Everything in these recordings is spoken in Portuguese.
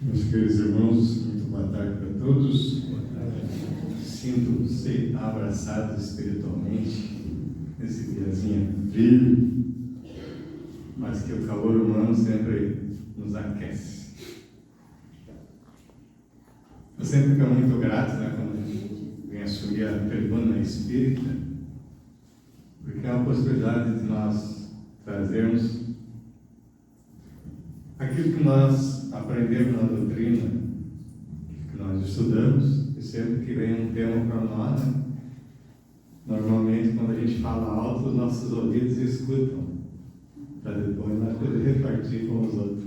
Meus queridos irmãos, muito boa tarde para todos. Sinto-se abraçados espiritualmente nesse diazinho frio, mas que o calor humano sempre nos aquece. Eu sempre fico muito grato, quando a gente vem assumir a tribuna espírita, porque é uma possibilidade de nós trazermos aquilo que nós aprendemos na doutrina, que nós estudamos, e sempre que vem um tema para nós, normalmente quando a gente fala alto, os nossos ouvidos escutam, para depois nós poder repartir com os outros.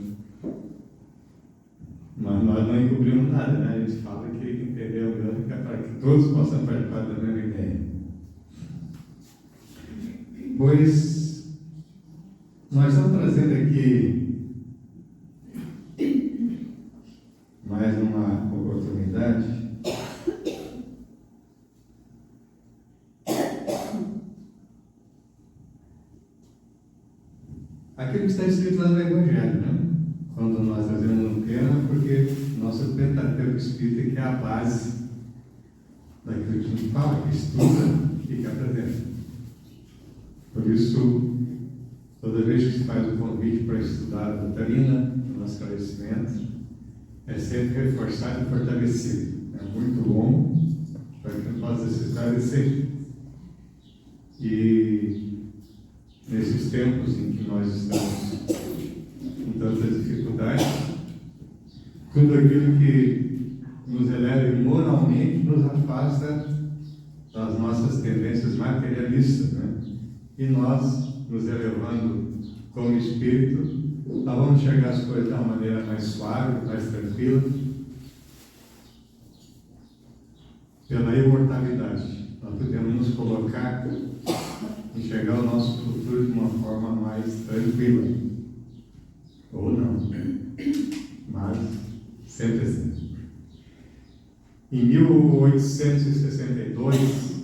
Mas nós não encobrimos nada, A gente fala que entendeu o outro, para que todos possam participar da mesma ideia. Pois nós estamos trazendo aqui mais uma oportunidade aquilo que está escrito lá no Evangelho, Quando nós fazemos um tema, porque nosso Pentateuco Espírita que é a base daquilo que a gente fala, que estuda e que apresenta. Por isso, toda vez que se faz o convite para estudar a doutrina, o nosso esclarecimento, é sempre reforçado e fortalecido. É muito bom para que possa se esclarecer. E nesses tempos em que nós estamos com tantas dificuldades, tudo aquilo que nos eleva moralmente nos afasta das nossas tendências materialistas, E nós, nos elevando como espírito, nós vamos enxergar as coisas de uma maneira mais suave, mais tranquila, pela imortalidade. Nós podemos nos colocar, enxergar o nosso futuro de uma forma mais tranquila. Ou não, mas sempre assim. Em 1862,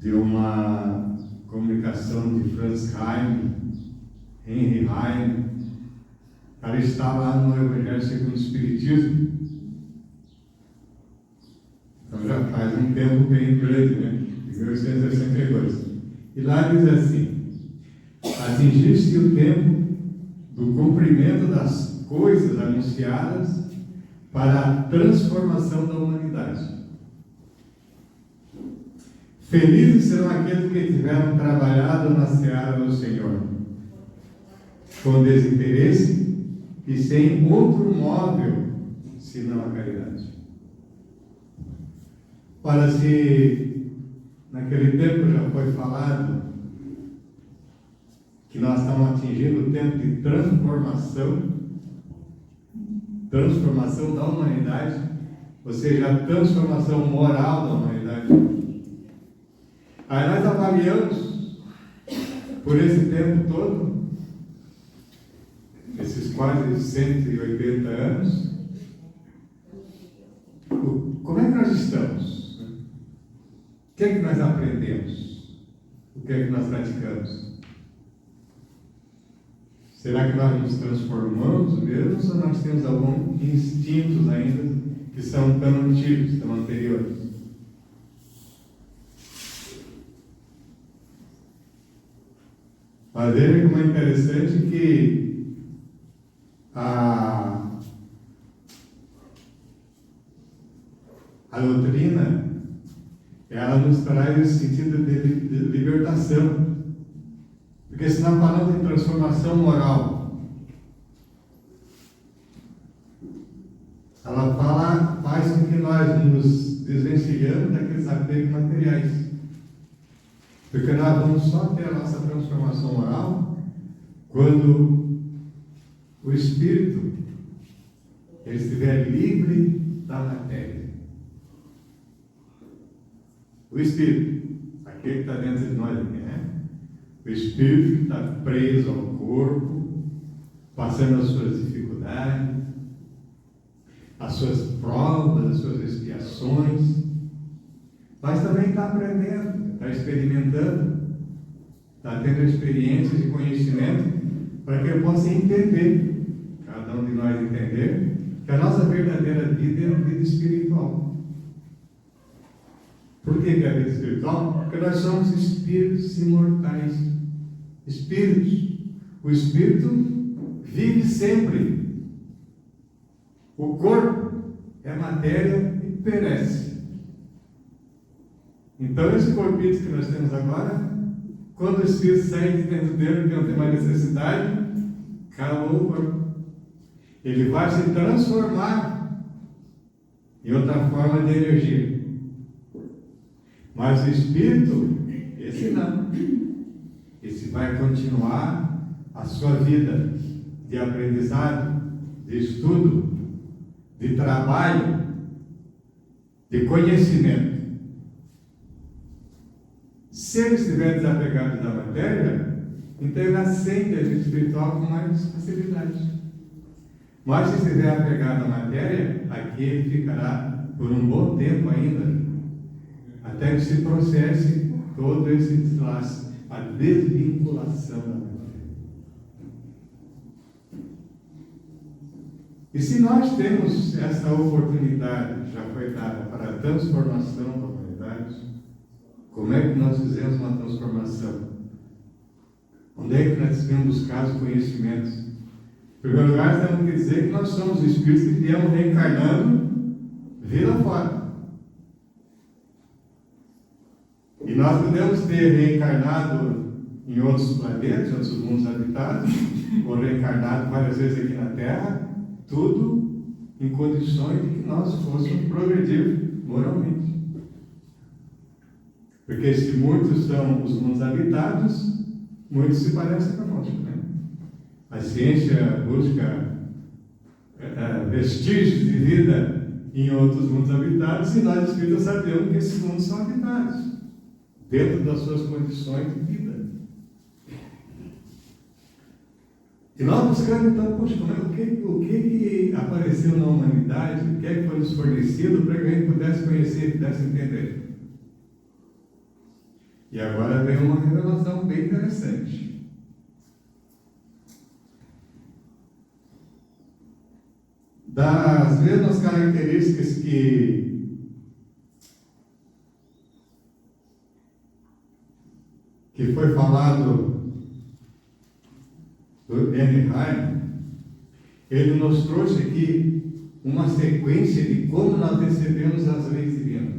de uma comunicação de Franz Henry Heine, ela está lá no Evangelho segundo o Espiritismo. Então já faz um tempo bem grande, de 1862. E lá diz assim: atingiste o tempo do cumprimento das coisas anunciadas para a transformação da humanidade. Felizes serão aqueles que tiveram trabalhado na seara do Senhor, com desinteresse e sem outro móvel, senão a caridade. Ora, se naquele tempo já foi falado que nós estamos atingindo o tempo de transformação da humanidade, ou seja, a transformação moral da humanidade. Aí nós avaliamos, por esse tempo todo, esses quase 180 anos, como é que nós estamos? O que é que nós aprendemos? O que é que nós praticamos? Será que nós nos transformamos mesmo, ou nós temos alguns instintos ainda que são tão antigos, tão anteriores? Mas veja como é interessante que a doutrina, ela nos traz esse sentido de libertação. Porque se nós falamos de transformação moral, ela faz com que nós nos desvencilhamos daqueles apegos materiais. Porque nós vamos só ter a nossa transformação moral quando o espírito ele estiver livre da matéria. O espírito, aquele que está dentro de nós aqui, O espírito que está preso ao corpo, passando as suas dificuldades, as suas provas, as suas expiações, mas também está aprendendo, está experimentando, está tendo experiências e conhecimento para que eu possa entender, cada um de nós entender, que a nossa verdadeira vida é a vida espiritual. Por que é a vida espiritual? Porque nós somos espíritos imortais. Espíritos. O espírito vive sempre. O corpo é matéria e perece. Então, esse corpinho que nós temos agora, quando o espírito sai de dentro dele, que não tem mais necessidade, acabou o corpo. Ele vai se transformar em outra forma de energia. Mas o espírito, esse não. Esse vai continuar a sua vida de aprendizado, de estudo, de trabalho, de conhecimento. Se ele estiver desapegado da matéria, então ele acende a vida espiritual com mais facilidade. Mas se estiver apegado à matéria, aqui ele ficará por um bom tempo ainda, até que se processe todo esse deslace, a desvinculação da matéria. E se nós temos essa oportunidade, já foi dada para a transformação da humanidade, como é que nós fizemos uma transformação? Onde é que nós devemos buscar os conhecimentos? Em primeiro lugar, temos que dizer que nós somos espíritos que viemos reencarnando vida fora. E nós podemos ter reencarnado em outros planetas, em outros mundos habitados, ou reencarnado várias vezes aqui na Terra, tudo em condições de que nós fôssemos progredir moralmente. Porque se muitos são os mundos habitados, muitos se parecem conosco, né? A ciência busca vestígios de vida em outros mundos habitados, e nós espíritas sabemos que esses mundos são habitados, dentro das suas condições de vida. E nós buscamos então, poxa, o que apareceu na humanidade, o que é que foi nos fornecido para que a gente pudesse conhecer, pudesse entender. E agora vem uma revelação bem interessante. Das mesmas características que foi falado do Anaheim, ele nos trouxe aqui uma sequência de como nós recebemos as leis divinas.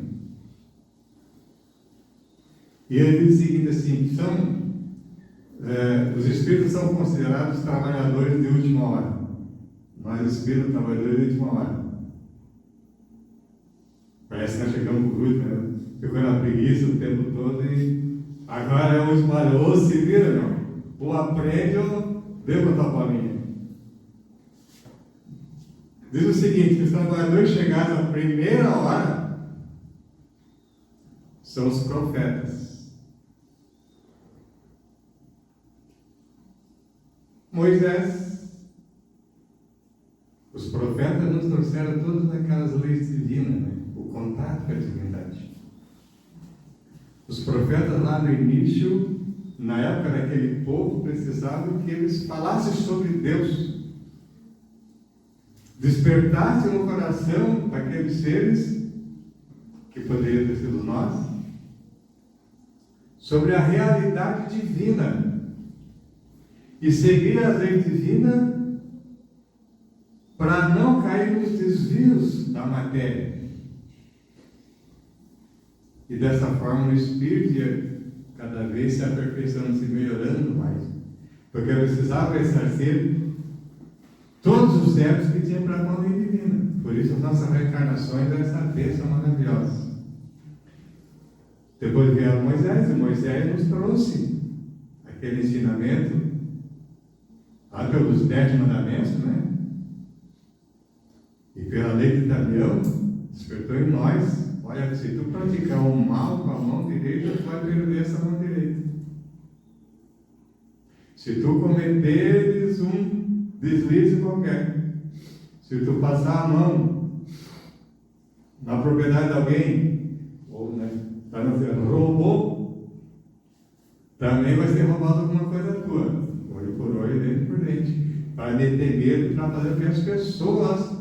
E ele diz o seguinte, assim, os espíritos são considerados trabalhadores de última hora. Nós espíritos trabalhadores de última hora. Parece que nós chegamos por último, né? Ficou na preguiça o tempo todo e agora é a última hora. Ou se vira, não. Ou aprende ou vê com a tua bolinha. Diz o seguinte, que os trabalhadores chegados à primeira hora são os profetas. Moisés, os profetas nos trouxeram todas aquelas leis divinas, né? O contato com a divindade. Os profetas lá no início, na época daquele povo, precisavam que eles falassem sobre Deus, despertassem no coração daqueles seres, que poderiam ter sido nós, sobre a realidade divina, e seguir as leis divinas para não cair nos desvios da matéria. E dessa forma o espírito ia cada vez se aperfeiçoando, se melhorando mais. Porque precisava exercer todos os débitos que tinha para a lei divina. Por isso as nossas reencarnações é essa bênção maravilhosa. Depois veio Moisés, e Moisés nos trouxe aquele ensinamento lá pelos 10 mandamentos, né? E pela lei de Daniel, despertou em nós, olha, se tu praticar o mal com a mão direita, tu vai perder essa mão direita. Se tu cometeres um deslize qualquer, se tu passar a mão na propriedade de alguém, ou, né, para não dizer, roubou, também vai ser roubado alguma coisa tua. Olho por olho, dentro por para meter medo, para fazer com que as pessoas,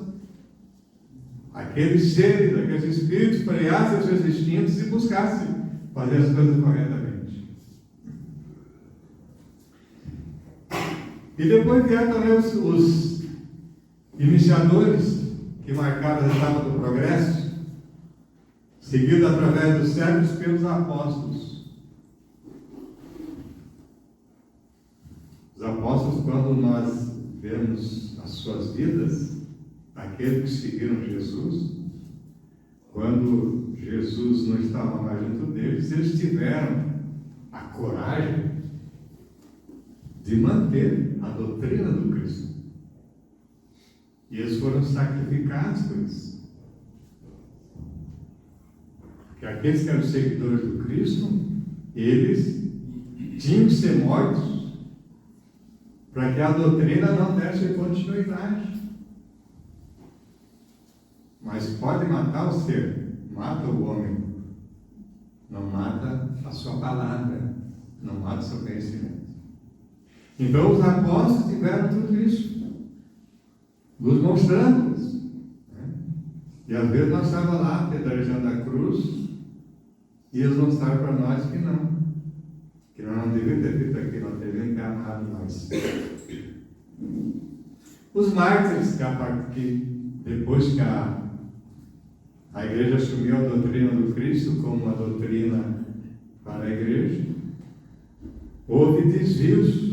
aqueles seres, aqueles espíritos, freassem os seus instintos e buscassem fazer as coisas corretamente. E depois vieram também os iniciadores, que marcaram a etapa do progresso, seguido através dos séculos pelos apóstolos. Os apóstolos, quando nós vemos as suas vidas, aqueles que seguiram Jesus, quando Jesus não estava mais junto deles, eles tiveram a coragem de manter a doutrina do Cristo. E eles foram sacrificados por isso. Porque aqueles que eram seguidores do Cristo, eles tinham que ser mortos para que a doutrina não desse continuidade. Mas pode matar o ser, mata o homem, não mata a sua palavra, não mata o seu conhecimento. Então os apóstolos tiveram tudo isso, nos mostrando-nos. Né? E às vezes nós estávamos lá, pedalejando a cruz, e eles mostraram para nós que nós não devíamos ter feito aquilo, nós devíamos ter amado mais. Os mártires, que depois que a igreja assumiu a doutrina do Cristo como uma doutrina para a igreja, houve desvios.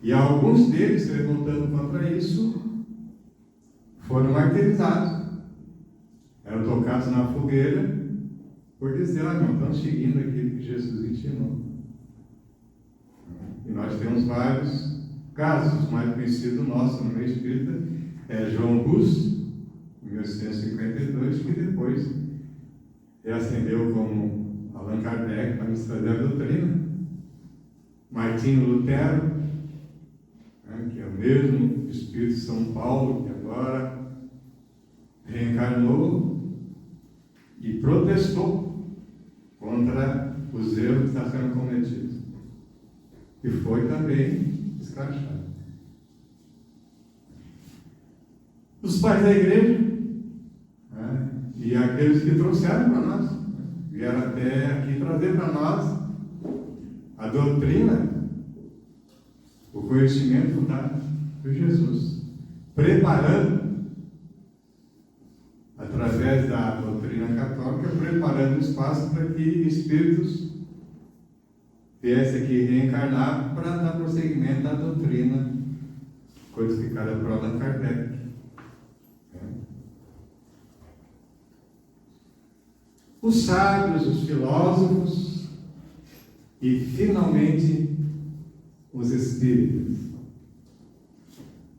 E alguns deles, se revoltando contra isso, foram martirizados. Eram tocados na fogueira por dizer: não estão seguindo aquilo que Jesus ensinou. E nós temos vários casos. O mais conhecido nosso no meio espírita é João Hus, em 1852, que depois reacendeu como Allan Kardec para nos trazer a doutrina. Martinho Lutero, que é o mesmo Espírito de São Paulo, que agora reencarnou e protestou contra os erros que está sendo cometido. E foi também escrachado. Os pais da igreja, e aqueles que trouxeram para nós, vieram até aqui trazer para nós a doutrina, o conhecimento dado por Jesus, preparando, através da doutrina católica, preparando o espaço para que espíritos viessem aqui reencarnar para dar prosseguimento à doutrina codificada por Allan Kardec. Os sábios, os filósofos e, finalmente, os espíritas.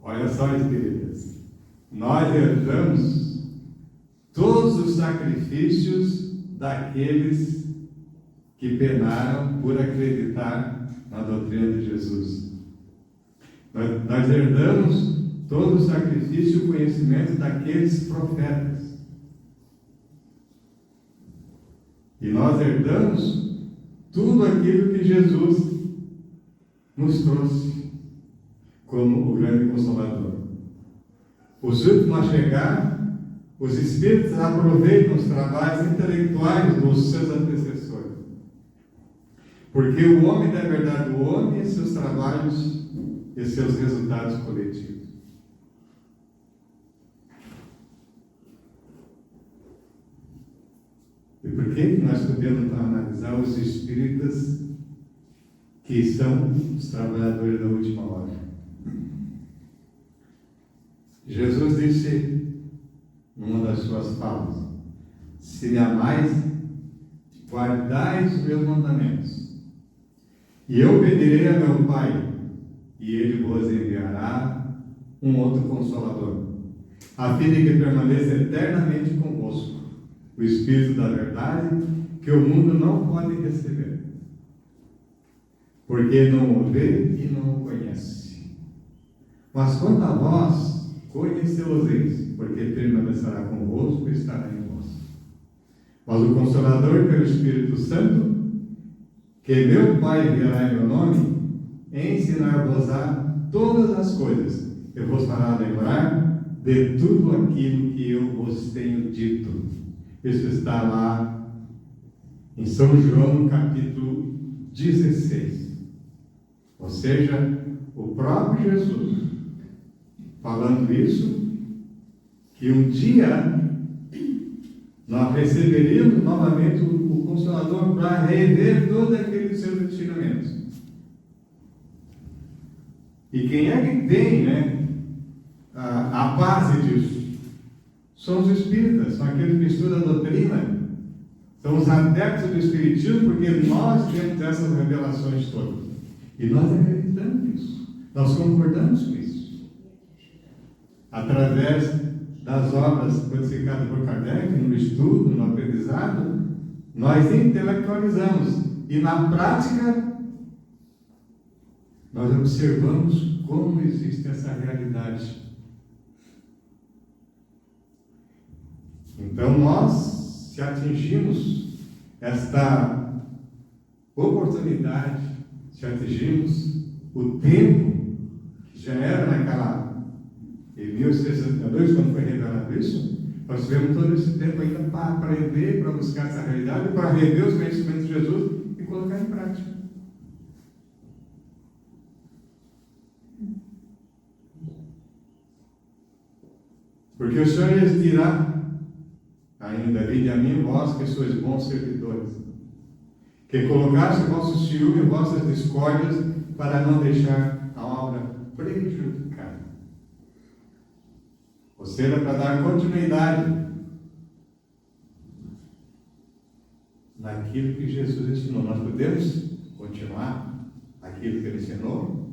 Olha só, espíritas, nós herdamos todos os sacrifícios daqueles que penaram por acreditar na doutrina de Jesus. Nós herdamos todo o sacrifício e o conhecimento daqueles profetas. E nós herdamos tudo aquilo que Jesus nos trouxe como o grande Consolador. Os últimos a chegar, os espíritos aproveitam os trabalhos intelectuais dos seus antecessores. Porque o homem da verdade, o homem e seus trabalhos e seus resultados coletivos. E por que nós podemos analisar os espíritas que são os trabalhadores da última hora? Jesus disse numa das suas falas: se me amais, guardai os meus mandamentos, e eu pedirei a meu Pai, e Ele vos enviará um outro Consolador, a fim de que permaneça eternamente convosco, o Espírito da verdade, que o mundo não pode receber, porque não o vê e não o conhece. Mas quanto a vós, conhecê-los-eis, porque permanecerá convosco e estará em vós. Mas o Consolador, que é o Espírito Santo, que meu Pai enviará em meu nome, ensinar-vos-á todas as coisas, eu vos fará lembrar de tudo aquilo que eu vos tenho dito. Isso está lá em São João, capítulo 16. Ou seja, o próprio Jesus falando isso, que um dia nós receberíamos novamente o Consolador para rever todos aqueles seus ensinamentos. E quem é que tem, né, a base disso? São os espíritas, são aqueles que estudam a doutrina, são os adeptos do Espiritismo, porque nós temos essas revelações todas. E nós acreditamos nisso, nós concordamos com isso. Através das obras codificadas por Kardec, no estudo, no aprendizado, nós intelectualizamos. E na prática, nós observamos como existe essa realidade. Então, nós, se atingimos esta oportunidade, se atingimos o tempo que já era naquela, em 1862, quando foi revelado isso, nós tivemos todo esse tempo ainda para aprender, para buscar essa realidade, para rever os conhecimentos de Jesus e colocar em prática. Porque o Senhor lhes dirá ainda: vinde a mim, vós que sois bons servidores, que colocaste vossos ciúmes e vossas discórdias para não deixar a obra prejudicada. Ou seja, para dar continuidade naquilo que Jesus ensinou. Nós podemos continuar aquilo que Ele ensinou,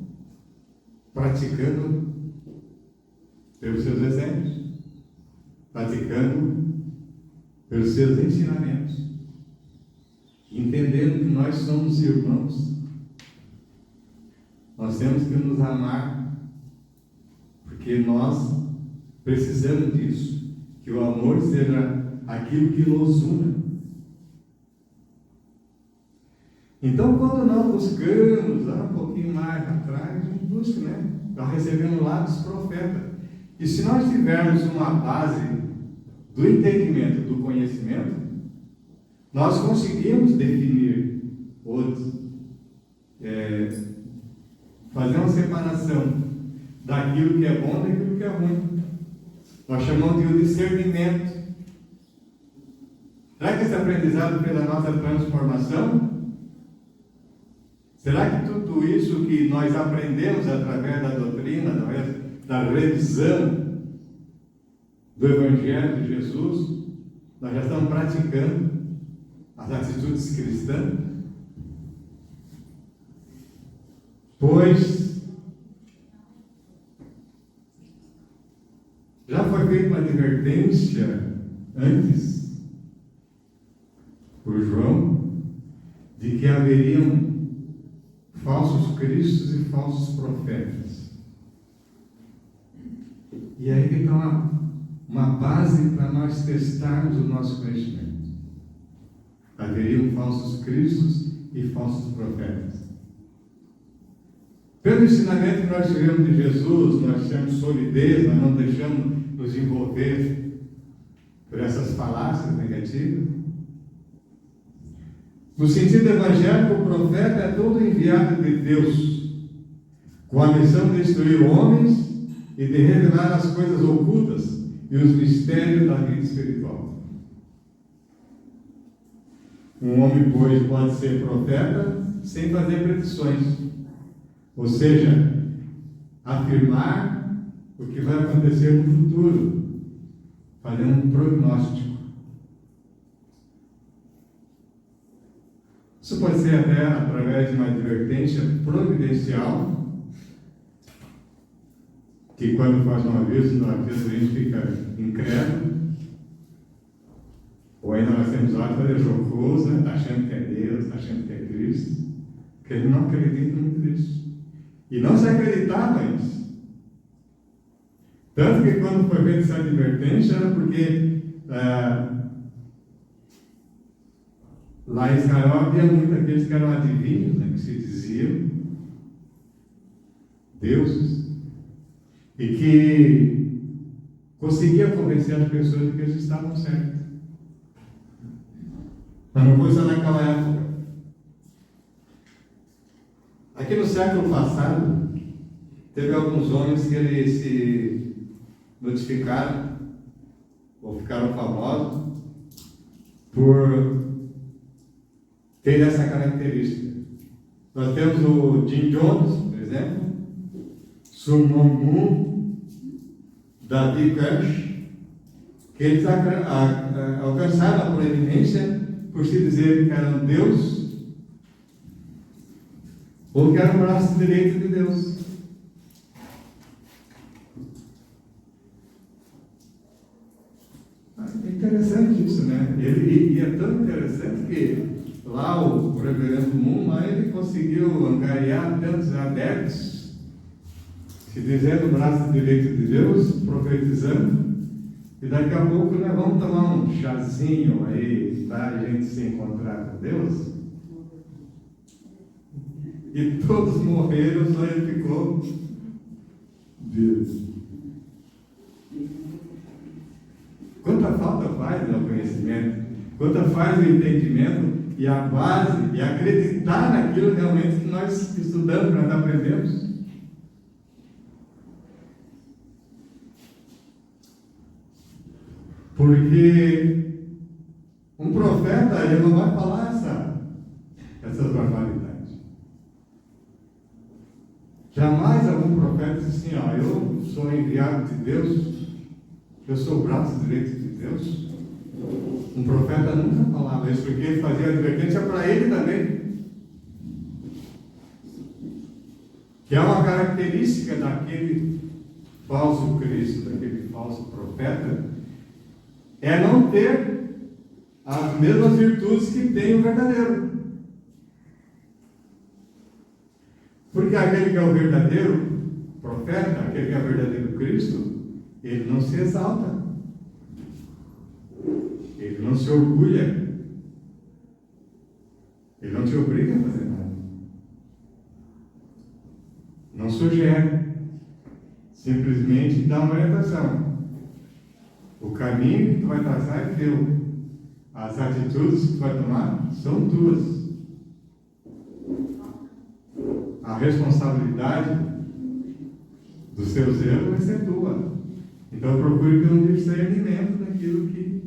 praticando pelos seus exemplos, praticando pelos seus ensinamentos, entendendo que nós somos irmãos. Nós temos que nos amar, porque nós precisamos disso, que o amor seja aquilo que nos une. Então, quando nós buscamos, lá um pouquinho mais atrás, a gente busca, né? Nós recebemos lá dos profetas. E se nós tivermos uma base do entendimento, do conhecimento, nós conseguimos definir outros, fazer uma separação daquilo que é bom e daquilo que é ruim. Nós chamamos de discernimento. Será que esse aprendizado pela nossa transformação? Será que tudo isso que nós aprendemos através da doutrina, através da revisão do Evangelho de Jesus, nós já estamos praticando as atitudes cristãs? Pois já foi feita uma advertência antes por João de que haveriam falsos cristos e falsos profetas. E aí que está uma base para nós testarmos o nosso conhecimento. Haveriam falsos cristos e falsos profetas. Pelo ensinamento que nós tivemos de Jesus, nós temos solidez, nós não deixamos nos envolver por essas falácias negativas. No sentido evangélico, o profeta é todo enviado de Deus, com a missão de instruir homens e de revelar as coisas ocultas e os mistérios da vida espiritual. Um homem, pois, pode ser profeta sem fazer predições, ou seja, afirmar o que vai acontecer no futuro, fazendo um prognóstico. Isso pode ser até através de uma advertência providencial, que quando faz um aviso, às vezes a gente fica incrédulo, ou ainda nós temos hora de fazer jocosa, achando que é Deus, achando que é Cristo, porque ele não acredita em Cristo. E não se acreditava nisso. Tanto que quando foi feita essa advertência, era porque lá em Israel havia muitos aqueles que eram adivinhos, né, que se diziam, deuses, e que conseguia convencer as pessoas de que eles estavam certos. Mas não foi só naquela época. Aqui no século passado, teve alguns homens que eles se notificaram, ou ficaram famosos, por ter essa característica. Nós temos o Jim Jones, por exemplo, Sun Moon, David Kirsch, que eles alcançaram a proeminência por se dizer que eram Deus, ou que eram o braço direito de Deus. É interessante isso, né? E é tão interessante que lá o reverendo Moon, lá ele conseguiu angariar tantos adeptos, se dizendo o braço direito de Deus, profetizando, e daqui a pouco nós vamos tomar um chazinho aí, para a gente se encontrar com Deus. E todos morreram, só ele ficou Deus. Quanta falta faz no conhecimento, quanta faz no entendimento e a base, e acreditar naquilo realmente que nós estudamos, que nós aprendemos. Porque um profeta, ele não vai falar essas barbaridades. Jamais algum profeta diz assim, eu sou enviado de Deus, eu sou o braço direito de Deus. Um profeta nunca falava isso, porque ele fazia advertência para ele também. Que é uma característica daquele falso Cristo, daquele falso profeta, é não ter as mesmas virtudes que tem o verdadeiro. Porque aquele que é o verdadeiro profeta, aquele que é o verdadeiro Cristo, ele não se exalta, ele não se orgulha, ele não te obriga a fazer nada, não sugere, simplesmente dá uma orientação. O caminho que tu vai traçar é teu, as atitudes que tu vai tomar são tuas. A responsabilidade dos seus erros vai ser tua. Então procure ter um discernimento daquilo que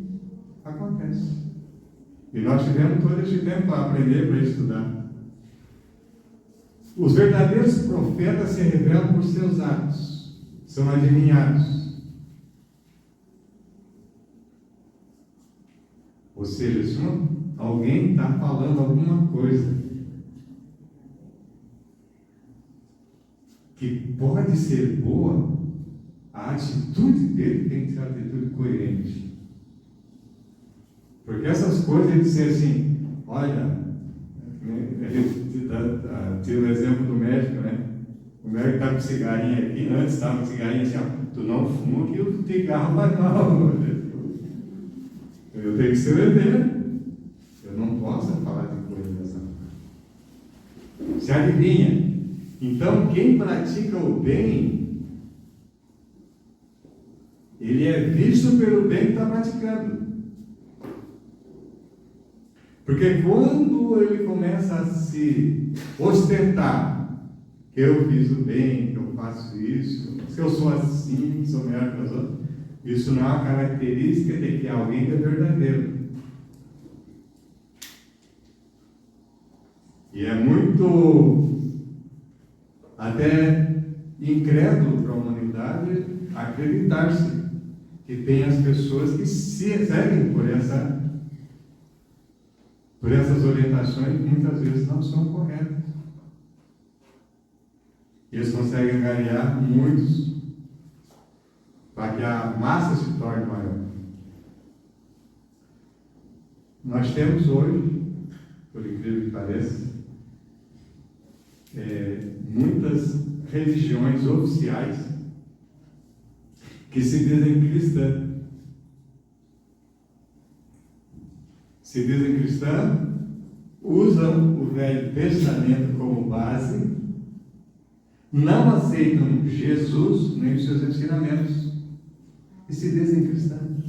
acontece. E nós tivemos todo esse tempo para aprender, para estudar. Os verdadeiros profetas se revelam por seus atos, são adivinhados. Ou seja, se alguém está falando alguma coisa que pode ser boa, a atitude dele tem que ser uma atitude coerente. Porque essas coisas, ele dizer assim, olha, a gente tira o exemplo do médico, né? O médico está com cigarrinho aqui, antes estava com cigarrinho assim, tu não fuma que o cigarro vai mal. Eu tenho que ser exemplo. Eu não posso falar de coisa dessa forma. Se adivinha? Então, quem pratica o bem, ele é visto pelo bem que está praticando. Porque quando ele começa a se ostentar, que eu fiz o bem, que eu faço isso, que eu sou assim, sou melhor que os outros, isso não é uma característica de que alguém é verdadeiro. E é muito até incrédulo para a humanidade acreditar-se que tem as pessoas que se seguem por essas orientações que muitas vezes não são corretas. Eles conseguem angariar muitos para que a massa se torne maior. Nós temos hoje, por incrível que pareça, muitas religiões oficiais que se dizem cristãs. Se dizem cristãs, usam o Velho Testamento como base, não aceitam Jesus nem os seus ensinamentos e se dizem cristãos.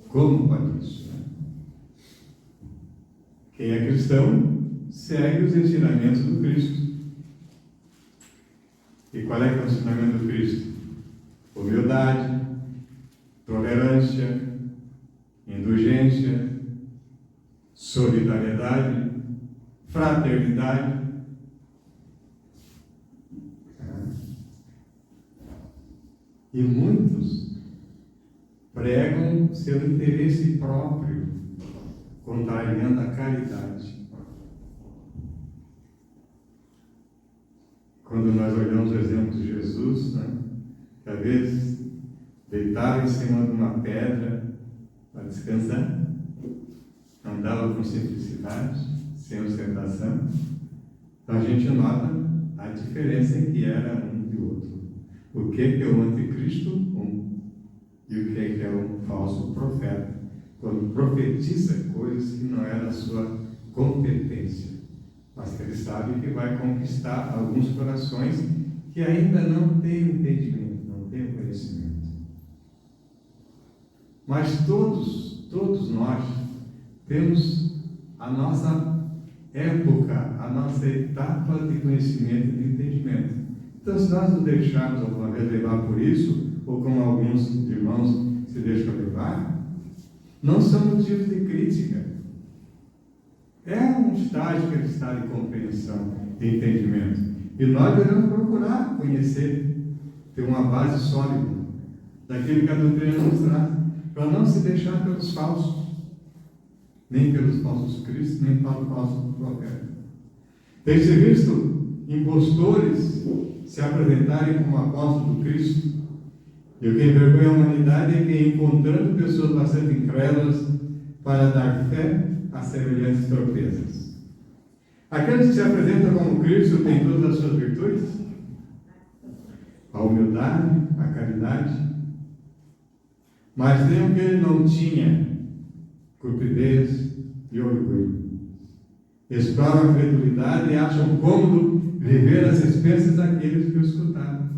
Como pode isso? Né? Quem é cristão segue os ensinamentos do Cristo. E qual é que é o ensinamento do Cristo? Humildade, tolerância, indulgência, solidariedade, fraternidade. E muitos pregam seu interesse próprio, contrariando a caridade. Quando nós olhamos o exemplo de Jesus, né, que às vezes deitava em cima de uma pedra para descansar, andava com simplicidade, sem ostentação. Então a gente nota a diferença que era um e outro. O que é o anticristo? E o que é um falso profeta? Quando profetiza coisas que não é da sua competência, mas que ele sabe que vai conquistar alguns corações que ainda não têm entendimento, não têm conhecimento. Mas todos nós temos a nossa época, a nossa etapa de conhecimento e de entendimento. Então, se nós nos deixarmos alguma vez levar por isso, ou como alguns irmãos se deixam levar, não são motivos de crítica. É um estágio que é estágio de compreensão, de entendimento. E nós devemos procurar conhecer, ter uma base sólida daquilo que a doutrina nos traz, para não se deixar pelos falsos, nem pelos falsos cristos, nem pelos falsos profetas. Tem-se visto impostores se apresentarem como apóstolos do Cristo, e o que envergonha a humanidade é que, encontrando pessoas bastante incrédulas para dar fé a semelhantes torpezas. Aqueles que se apresentam como Cristo têm todas as suas virtudes: a humildade, a caridade, mas tem o que ele não tinha: cupidez e orgulho. Exploram a credulidade e acham cômodo viver às expensas daqueles que o escutaram.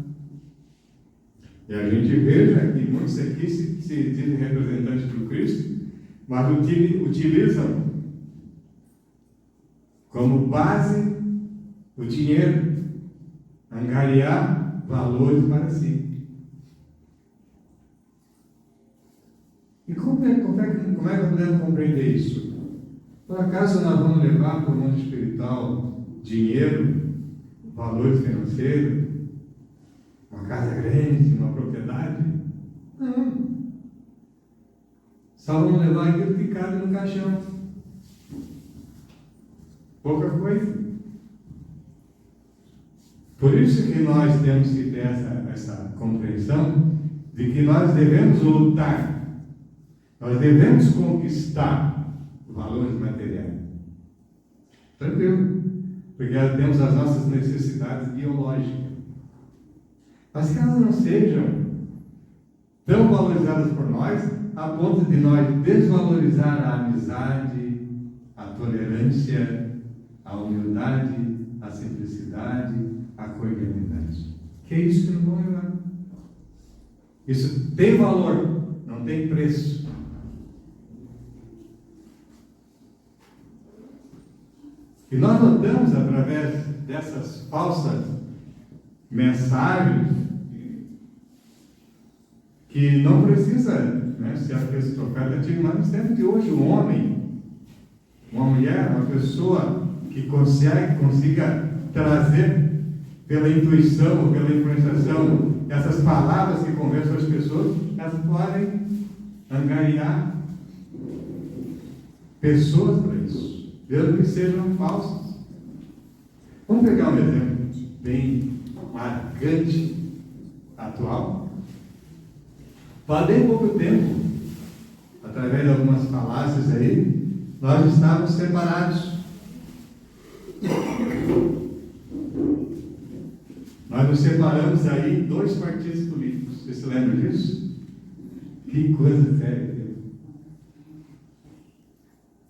E a gente veja que muitos aqui se dizem representantes do Cristo, mas utilizam como base o dinheiro, angariar valores para si. E como é que podemos compreender isso? Por acaso nós vamos levar para o mundo espiritual dinheiro, valores financeiros, uma casa grande, uma propriedade? Não. Só vamos levar aquilo que cabe no caixão. Pouca coisa. Por isso que nós temos que ter essa compreensão de que nós devemos lutar, nós devemos conquistar valores materiais. Tranquilo, porque temos as nossas necessidades biológicas. Mas que elas não sejam tão valorizadas por nós a ponto de nós desvalorizar a amizade, a tolerância, a humildade, a simplicidade, a cordialidade. Que é isso que não vão levar. Isso tem valor, não tem preço. E nós notamos, através dessas falsas mensagens, que não precisa, né, ser esse profeta antigo, mas no tempo de hoje, um homem, uma mulher, uma pessoa que consiga trazer pela intuição ou pela influenciação essas palavras que conversam as pessoas, elas podem angariar pessoas para isso, mesmo que sejam falsas. Vamos pegar um exemplo bem marcante, atual. Faz bem pouco tempo, através de algumas falácias aí, nós estávamos separados. Nós nos separamos aí em 2 partidos políticos. Você se lembra disso? Que coisa séria.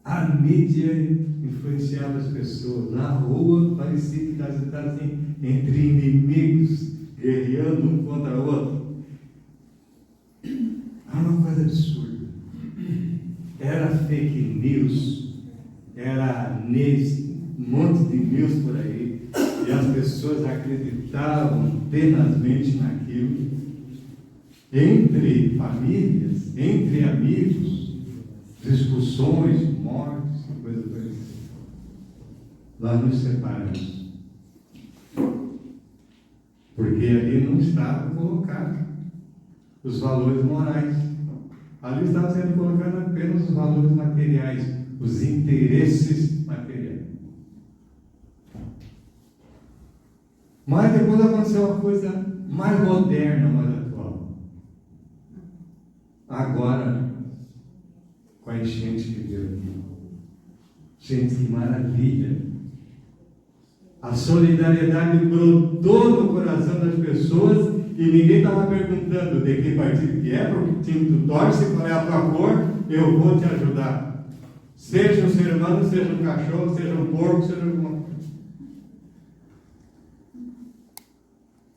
A mídia influenciava as pessoas. Na rua parecia que estava assim, entre inimigos, guerreando um contra o outro. É uma coisa absurda. Era fake news, era um monte de news por aí, e as pessoas acreditavam tenazmente naquilo. Entre famílias, entre amigos, discussões, mortes e coisas parecidas. Nós nos separamos. Porque ali não estava colocado os valores morais. Ali estava sendo colocado apenas os valores materiais, os interesses materiais. Mas depois aconteceu uma coisa mais moderna, mais atual. Agora, com a enchente que deu aqui. Gente, que maravilha! A solidariedade brotou no coração das pessoas e ninguém estava perguntando de que partido que é, porque time tu torce, qual é a tua cor, eu vou te ajudar. Seja um ser humano, seja um cachorro, seja um porco, seja alguma coisa.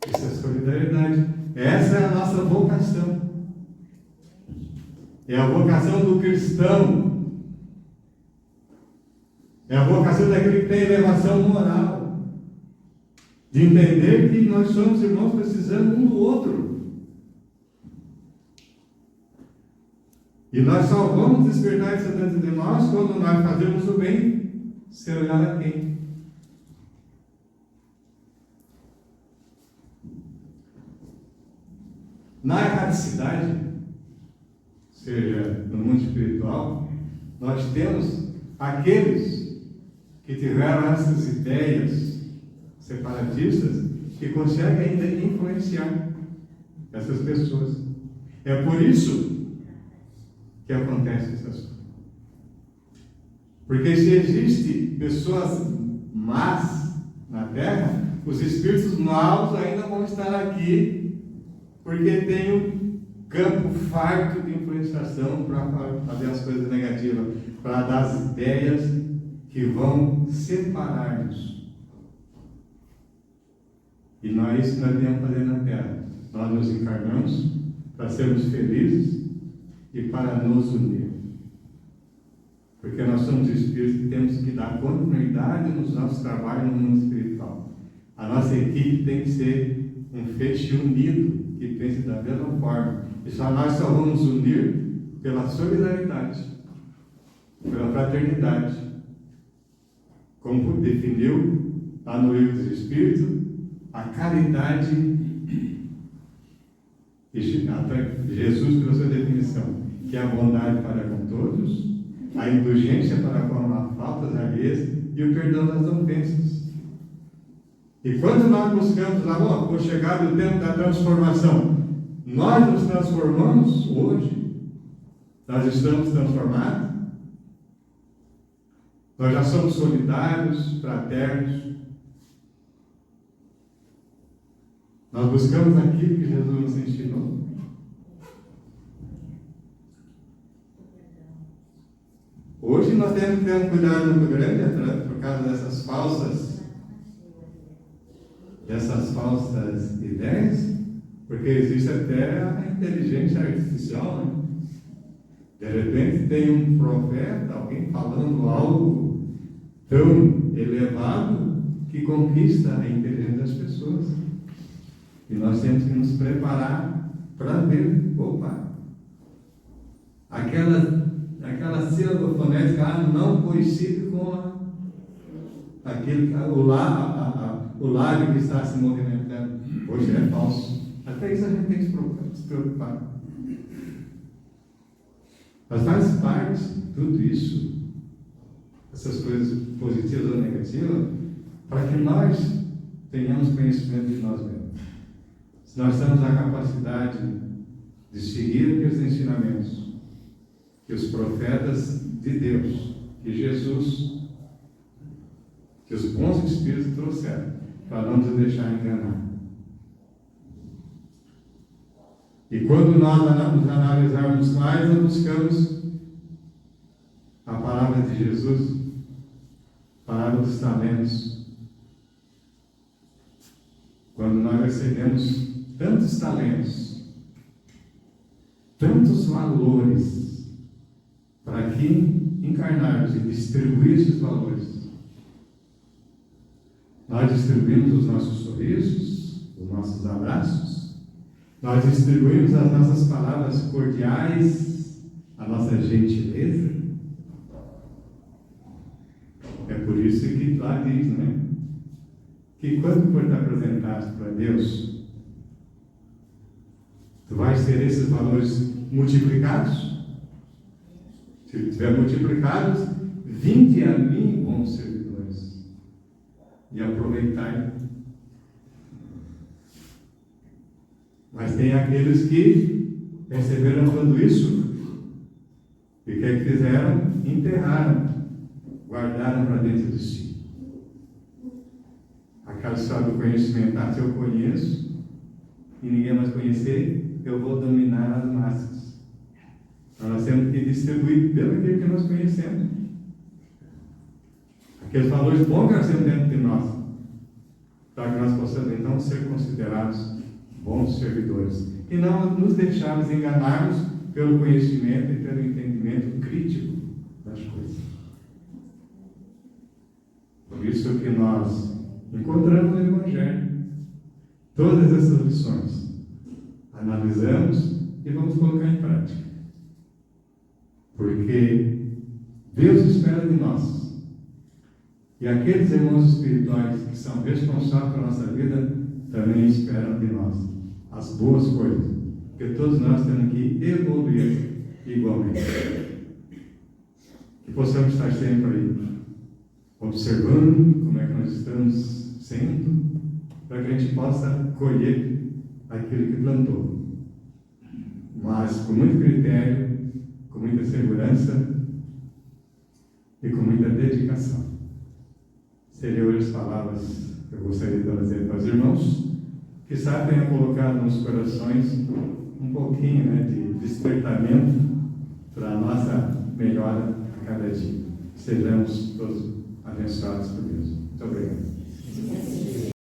Isso é solidariedade. Essa é a nossa vocação. É a vocação do cristão. É a vocação daquele que tem elevação moral. De entender que nós somos irmãos precisando um do outro. E nós só vamos despertar isso dentro de nós quando nós fazemos o bem, sem olhar a quem. Na erradicidade, seja no mundo espiritual, nós temos aqueles que tiveram essas ideias separatistas que conseguem ainda influenciar essas pessoas. É por isso que acontece essas coisas. Porque se existem pessoas más na Terra, os espíritos maus ainda vão estar aqui, porque tem um campo farto de influenciação para fazer as coisas negativas, para dar as ideias que vão separar-nos. E nós, isso nós viemos fazer na Terra. Nós nos encarnamos para sermos felizes e para nos unir. Porque nós somos espíritos que temos que dar continuidade nos nossos trabalhos no mundo espiritual. A nossa equipe tem que ser um feixe unido, que pense da mesma forma. E nós só vamos unir pela solidariedade, pela fraternidade. Como definiu lá no Livro dos Espíritos, a caridade, Jesus pela sua definição, que é a bondade para com todos, a indulgência para com as faltas alheias e o perdão das ofensas. E quando nós buscamos por chegar o tempo da transformação, nós nos transformamos hoje, nós estamos transformados, nós já somos solidários, fraternos. Nós buscamos aquilo que Jesus nos ensinou. Hoje nós temos que ter um cuidado muito grande por causa dessas falsas ideias, porque existe até a inteligência artificial, né? De repente tem um profeta, alguém falando algo tão elevado que conquista a inteligência das pessoas. E nós temos que nos preparar para ver, aquela sílaba fonética não coincide com o lábio que está se movimentando. Hoje é falso. Até isso a gente tem que se preocupar. Mas faz parte tudo isso, essas coisas positivas ou negativas, para que nós tenhamos conhecimento de nós mesmos. Se nós temos a capacidade de seguir aqueles ensinamentos que os profetas de Deus, que Jesus, que os bons espíritos trouxeram, para não nos deixar enganar. E quando nós nos analisarmos mais, nós buscamos a palavra de Jesus, a palavra dos talentos, quando nós recebemos tantos talentos, tantos valores, para que encarnarmos e distribuir esses valores, nós distribuímos os nossos sorrisos, os nossos abraços, nós distribuímos as nossas palavras cordiais, a nossa gentileza. É por isso que lá diz, né? Que quando for te apresentado para Deus, tu vais ter esses valores multiplicados. Se tiver multiplicados, vinde a mim, bons servidores, e aproveitai. Mas tem aqueles que receberam tudo isso e o que fizeram? Enterraram, guardaram para dentro de si. Aquela história do conhecimento, se eu conheço e ninguém mais conhecer, eu vou dominar as massas. Então nós temos que distribuir pelo aquilo que nós conhecemos. Aqueles valores bons que nós temos dentro de nós, para que nós possamos então ser considerados bons servidores. E não nos deixarmos enganarmos pelo conhecimento e pelo entendimento crítico das coisas. Por isso que nós encontramos no Evangelho todas essas lições, analisamos e vamos colocar em prática. Porque Deus espera de nós, e aqueles irmãos espirituais que são responsáveis pela nossa vida também esperam de nós as boas coisas, porque todos nós temos que evoluir igualmente. Que possamos estar sempre aí, observando como é que nós estamos sendo, para que a gente possa colher aquilo que plantou, mas com muito critério, com muita segurança e com muita dedicação. Seriam hoje as palavras que eu gostaria de trazer para os irmãos, que sabe tenha colocado nos corações um pouquinho de despertamento para a nossa melhora a cada dia. Sejamos todos abençoados por Deus. Muito obrigado.